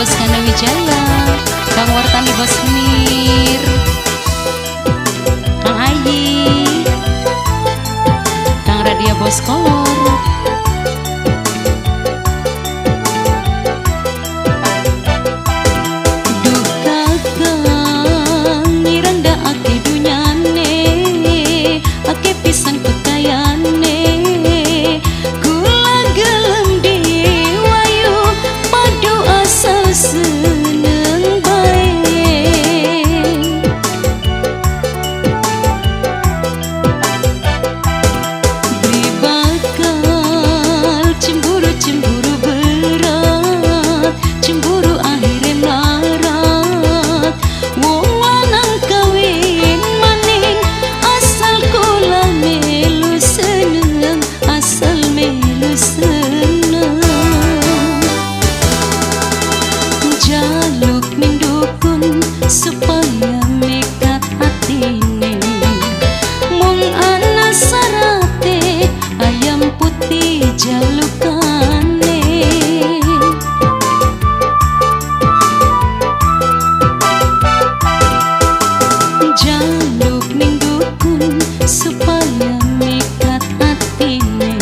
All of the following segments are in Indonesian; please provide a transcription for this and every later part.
Bos Kanda Wijaya, Kang Wartani Bos Mir, Kang Ayi, Kang Radia Bos Kolor, duh kakang niranda ake dunyane, ake pisan kekayane, kula gelem diwayu padu asal seneng bae. Di bakal cemburu-cemburu berat, cemburu akhirnya melarat, wong lanang kawin maning asal kula melu seneng, asal melu seneng. Jaluk ning dukun supaya mikat hatine, mung ana sarate ayam putih jalukane. Jaluk ning dukun supaya mikat hatine,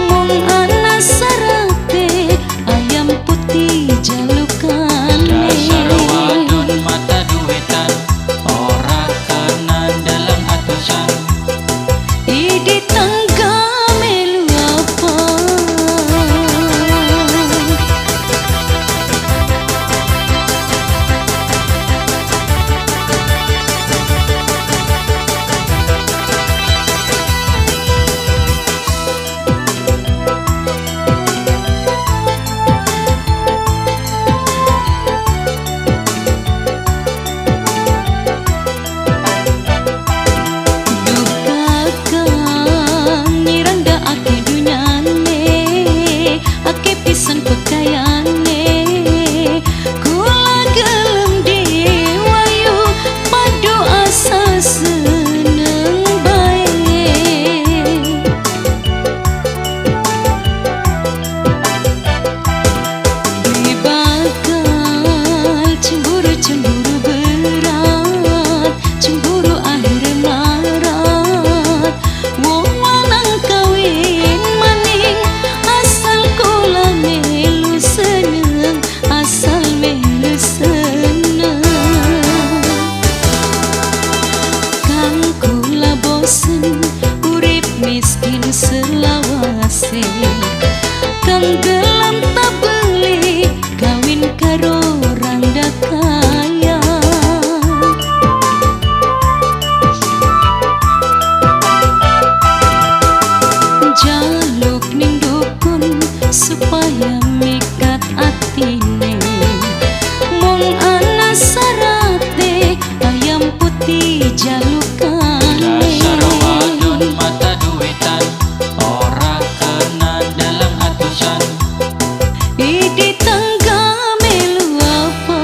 mung ana sarate ayam putih jalukane. Dasar wadon mata duitan, ora kanan dalam atusan. Idi tangga melu apa? Duh kakang niranda ake dunyane, ake pisan pekayane, kula gelem diwayu padu asal seneng bae. Di bakal cemburu-cemburu berat, cemburu akhirnya melarat, wong lanang kawin maning asal kula melu seneng, asal melu seneng. Kang kula bosen urip miskin selawase, kang gelam tak beli kawin karo randa kaya. Jaluk ning dukun supaya mikat atine, mung ana sarate ayam putih jalukane. Dasar wadon mata duitan, ora kanan dalam atusan. Idi tangga melu apa?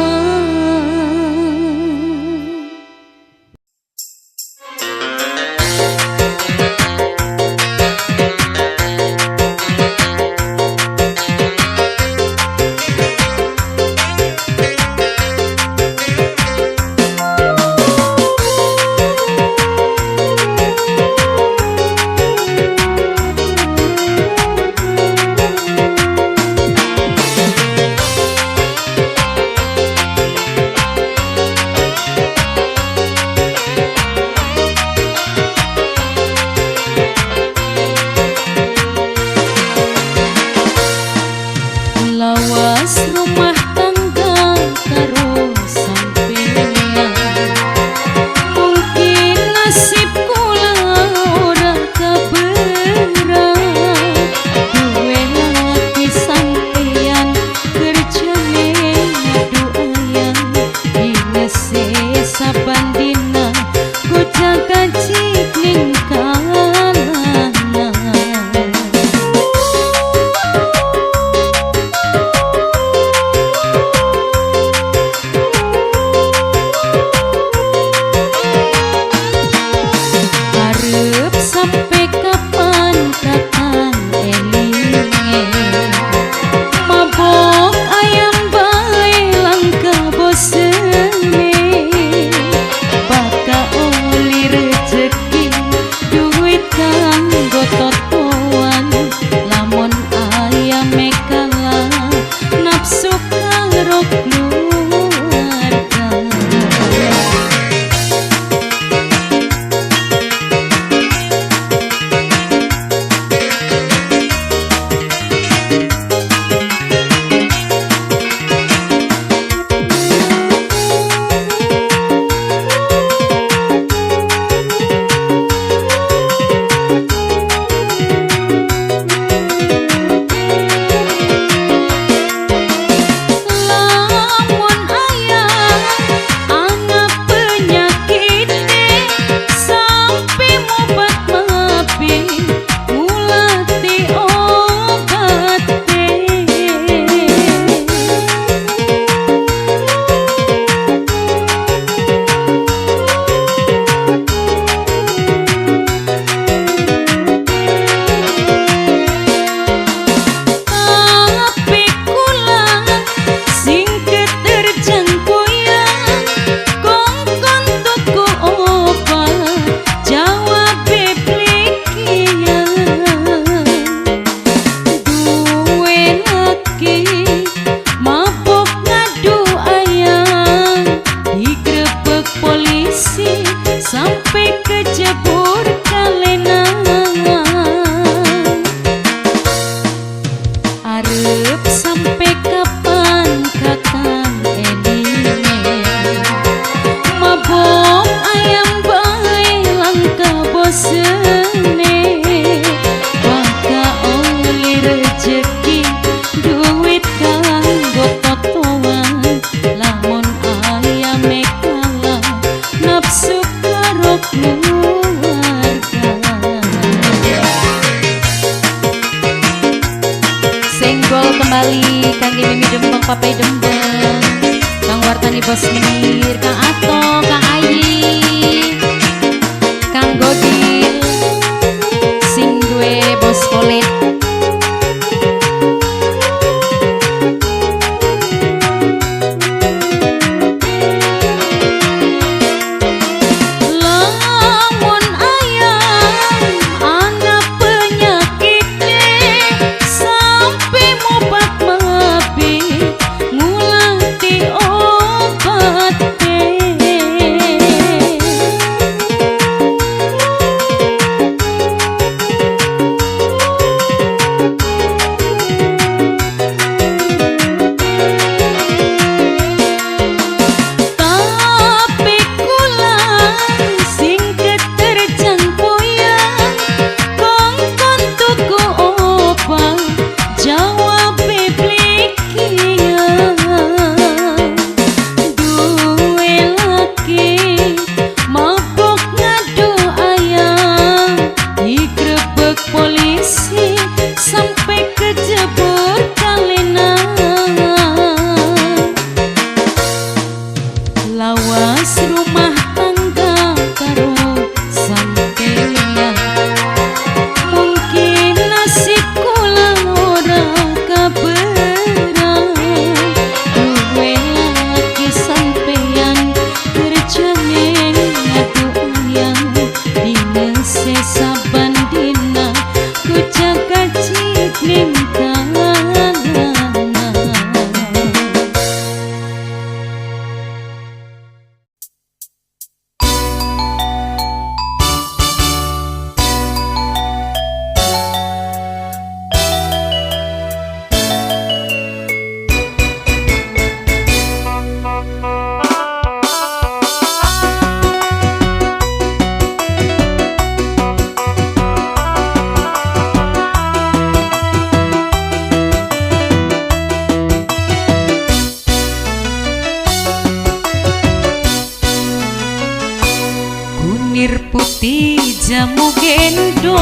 Kunir putih jamu gendong,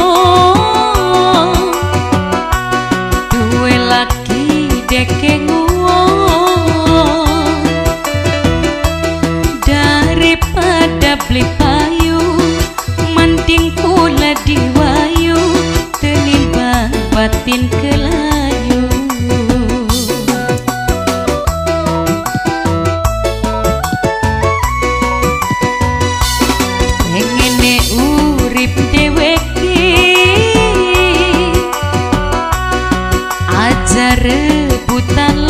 duwe laki dekeng uang. Daripada beli payu mending kula diwayu, tenimbang batin kelayu. Pengene urip dheweke aja rebutan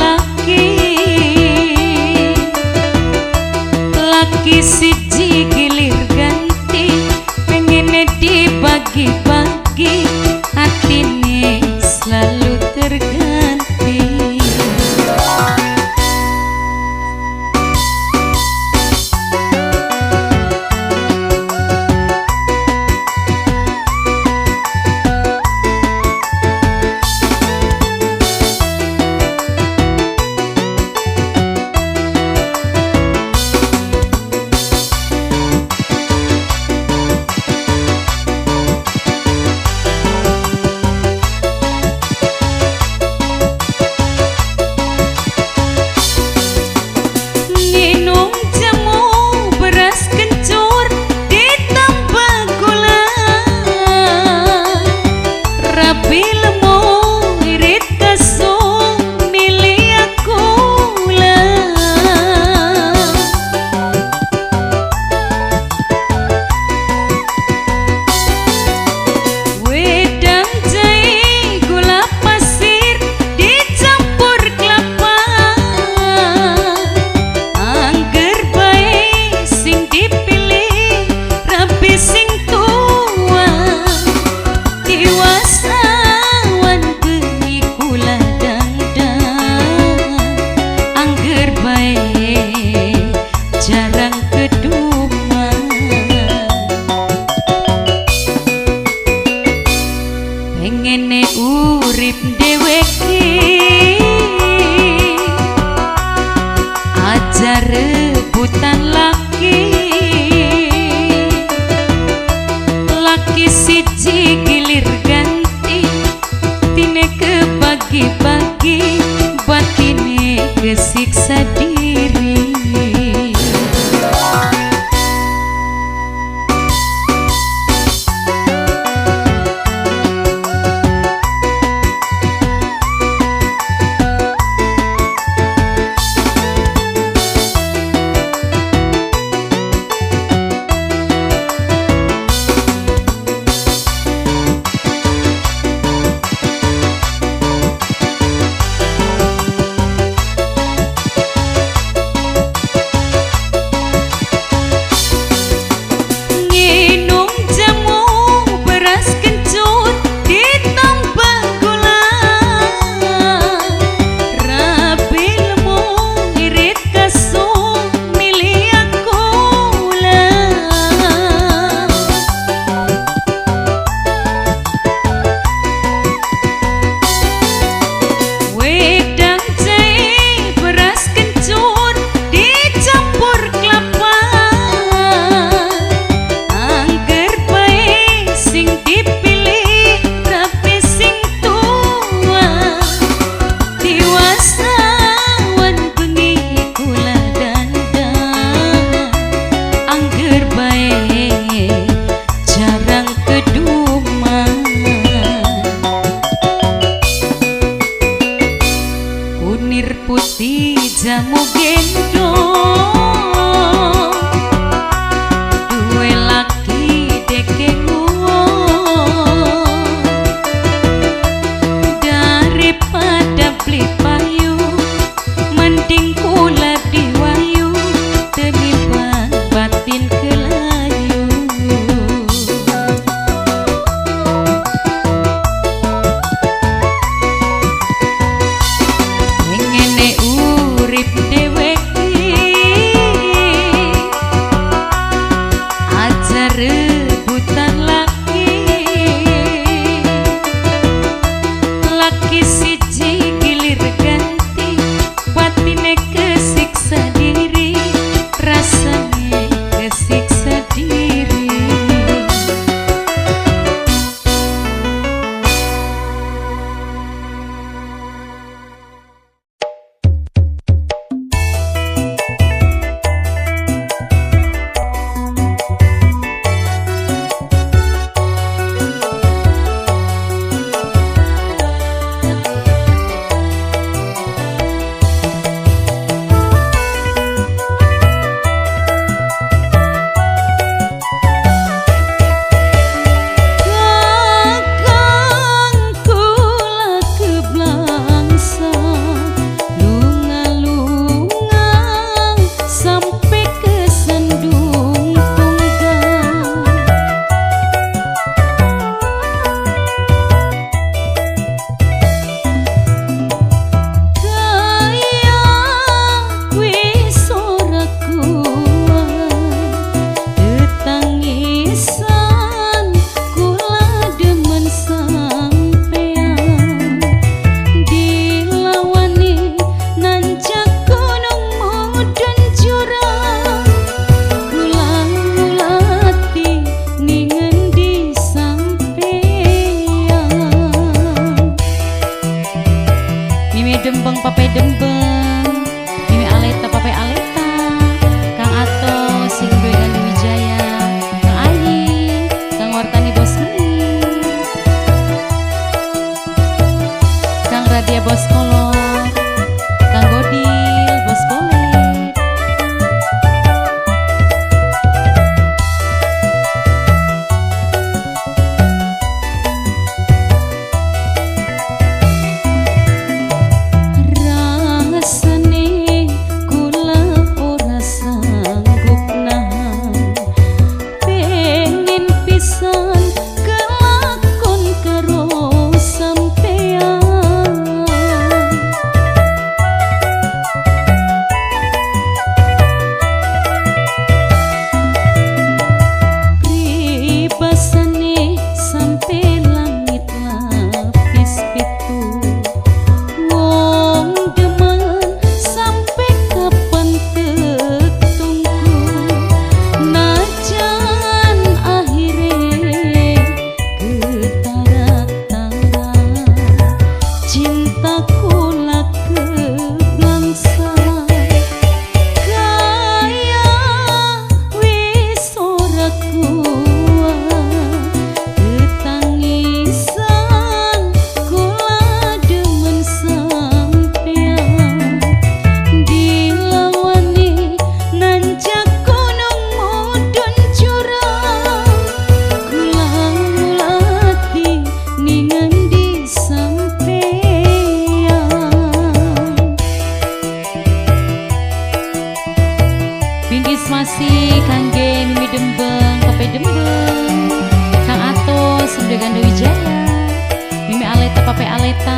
Aleta,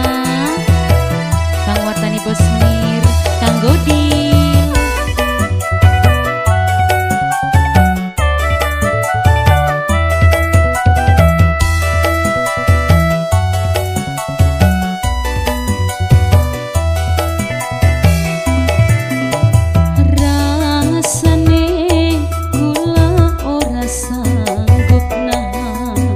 Kang Wartani Bosmir, Kang Godin. Rasane kula ora sanggup nahan,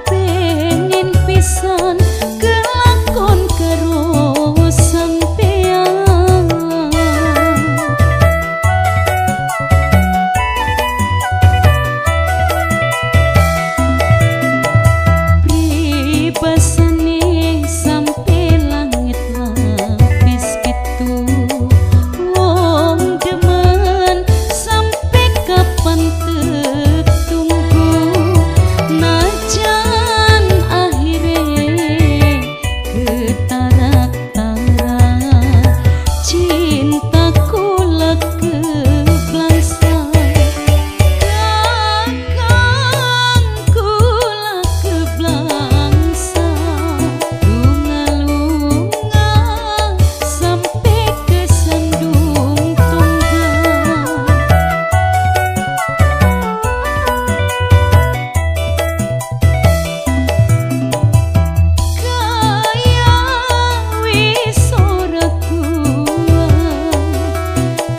pengen pisan kelakon karo sampean. Pribasane sampe langit lapis gitu, wong demen sampe kapan tertunggu, najan akhire ketarak-tarak cintaku keblangsa. Kakangku keblangsa, lunga-lunga sampe kesandung tunggal. Kaya wis ora kuat,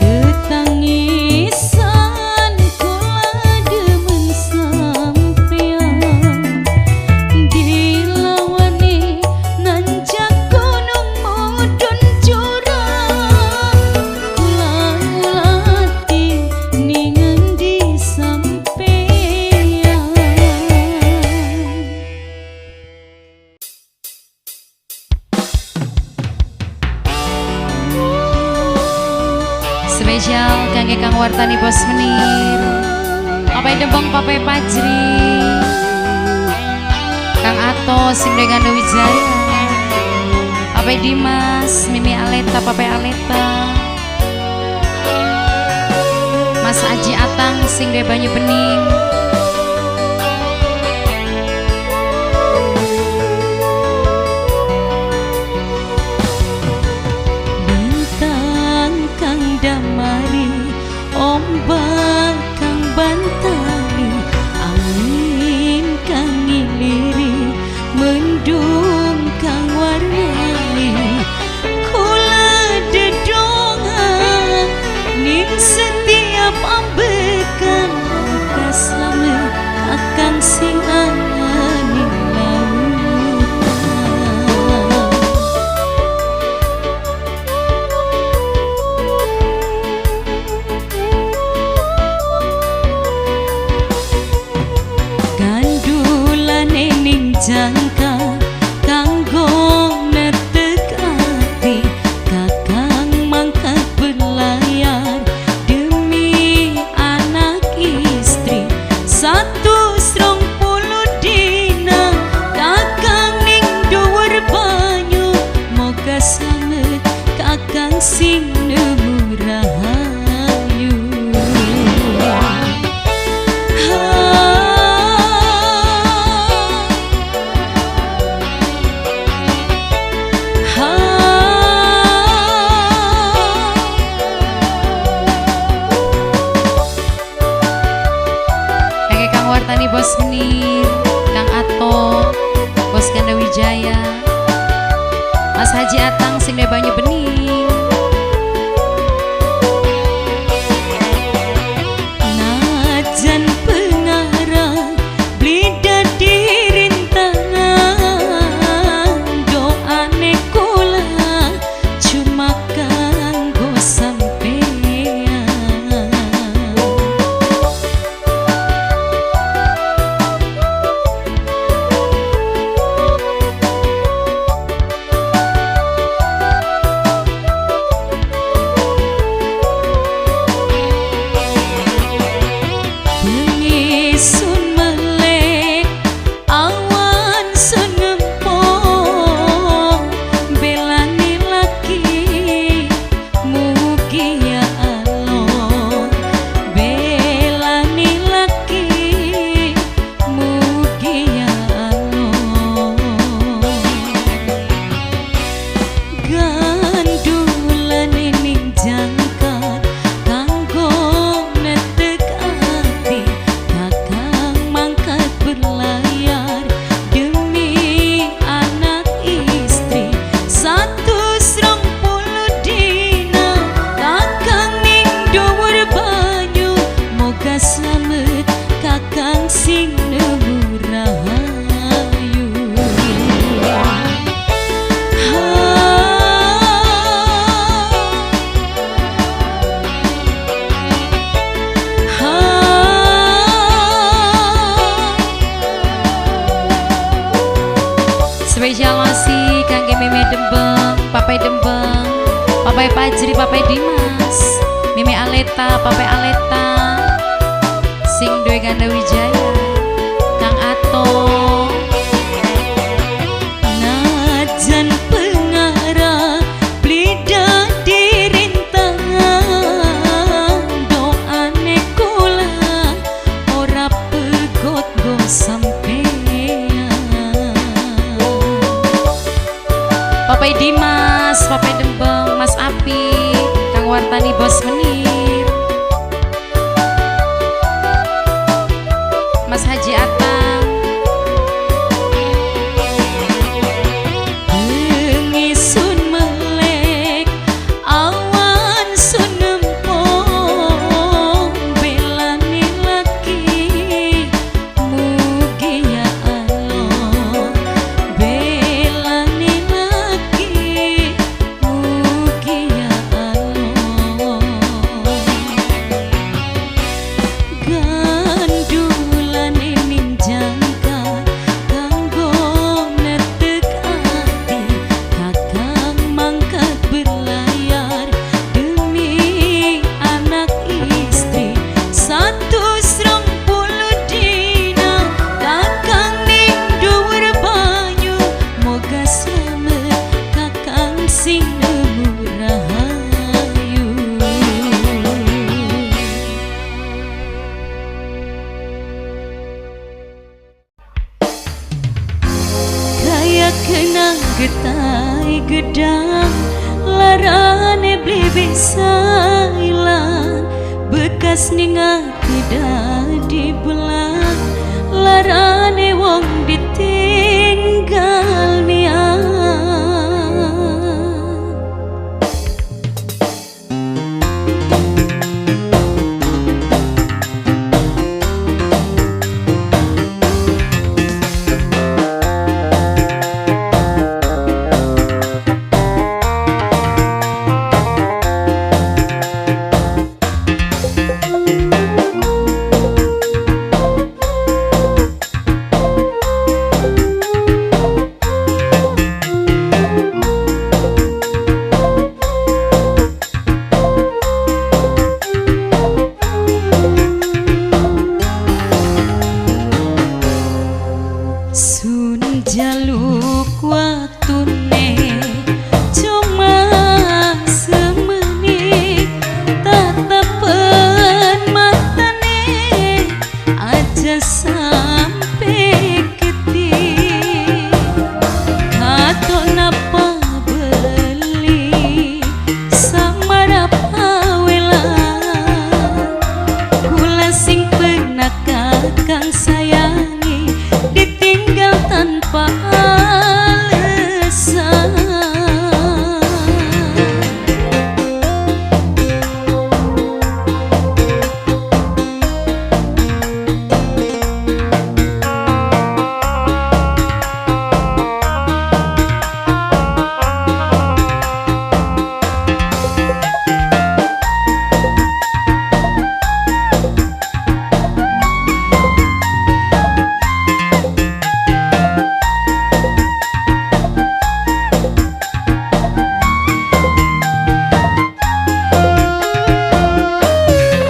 ketangisan kula demen sampean, dilawani nanjak gunung mudun jurang, kula latih ningendi sampean. Spesial kangge Kang Wartani Bosmenir, Papai Dembong, Papai Pajri, Kang Ato, Simdengan Wijaya, Papai Dimas, Mimi Aleta, Papai Aleta, Mas Aji Atang, Singde Banyu Bening, bintang kang damari, ombak kang bantari, angin kang ngiliri, mendung kang warnai, kula dedongan ning setiap ambekan kasame akan sing ning lautan. Gandulane ning jangka kanggo netek ati, kakang mangkat berlayar demi anak istri. 120 dina kakang ning dhuwur banyu, moga slamet kakang sing nemu rahayu. Kangge Kang Wartani Bosmenir, Kang Ato, Bos Ganda Wijaya, Mas Haji Atang, Singde Banyu Bening, najan pengarang blida dirintangan, doane kula cuma kanggo sampean. kakang sing nemu rahayu. Spesial masih kangge Meme Dembeng, Papai Dembeng, Papai Pajri, Papai Dimas, Meme Aleta, Papai Aleta, sing duwe Ganda Wijaya, Kang Ato. Najan pengarah blida dirintangan, doane kula ora pegot go sampean. Papai Dimas, Papai Dembeng, Mas Api, Kang Wartani, Bos Menir, Mas Haji Atang. Bengi sun melek, awan sun nempong, belani laki, mugi ya Allah. Belani laki, mugi ya Allah. Gandulane ning jangka kanggo netek ati, kakang mangkat berlayar demi anak istri. 120 dina kakang ning dhuwur banyu, moga slamet kakang sing nemu rahayu. Kaya kenang getai gedang, larane beli bisa hilang, bekas ning ati dadi belang, larane wong ditinggal niat. Sun jaluk waktune cuma semenit, tatapan matane aja sampai ketik. Katon apa beli sama apa welang, kula sing pernah kakang sayangi ditinggal tanpa alasan.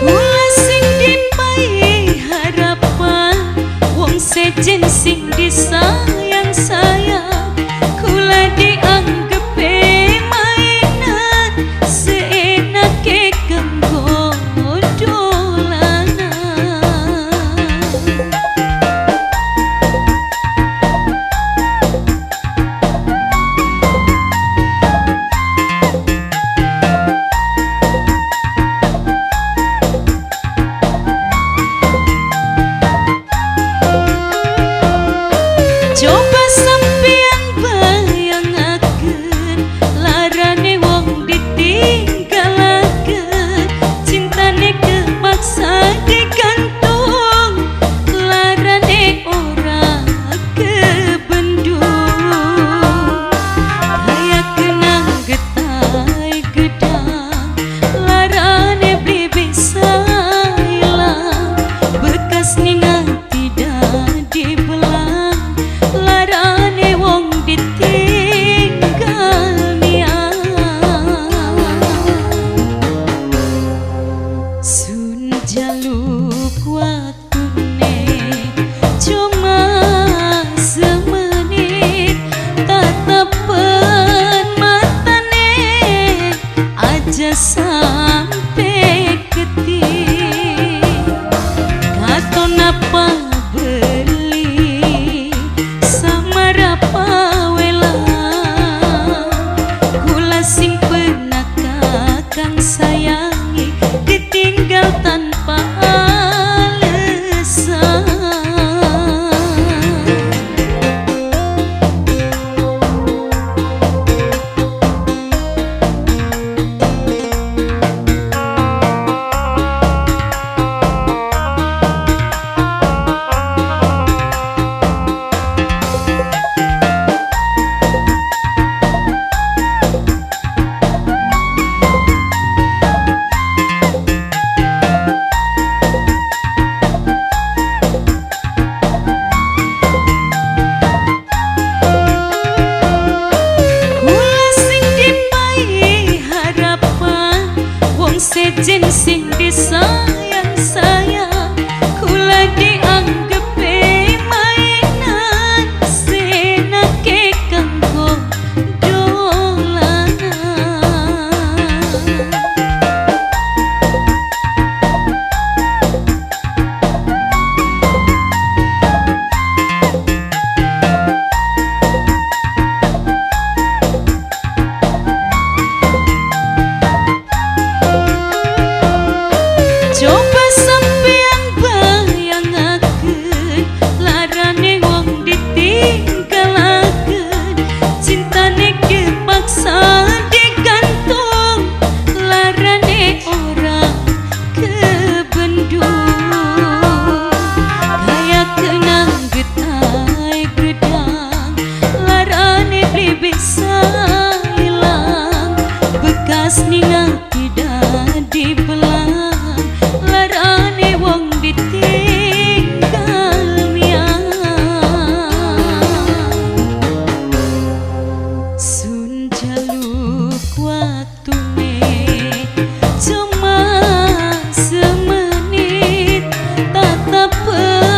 Kula sing dipai harapan, wong sejen sing disayang-sayang, kula dianggep mainan, seenake kanggo dolanan. apa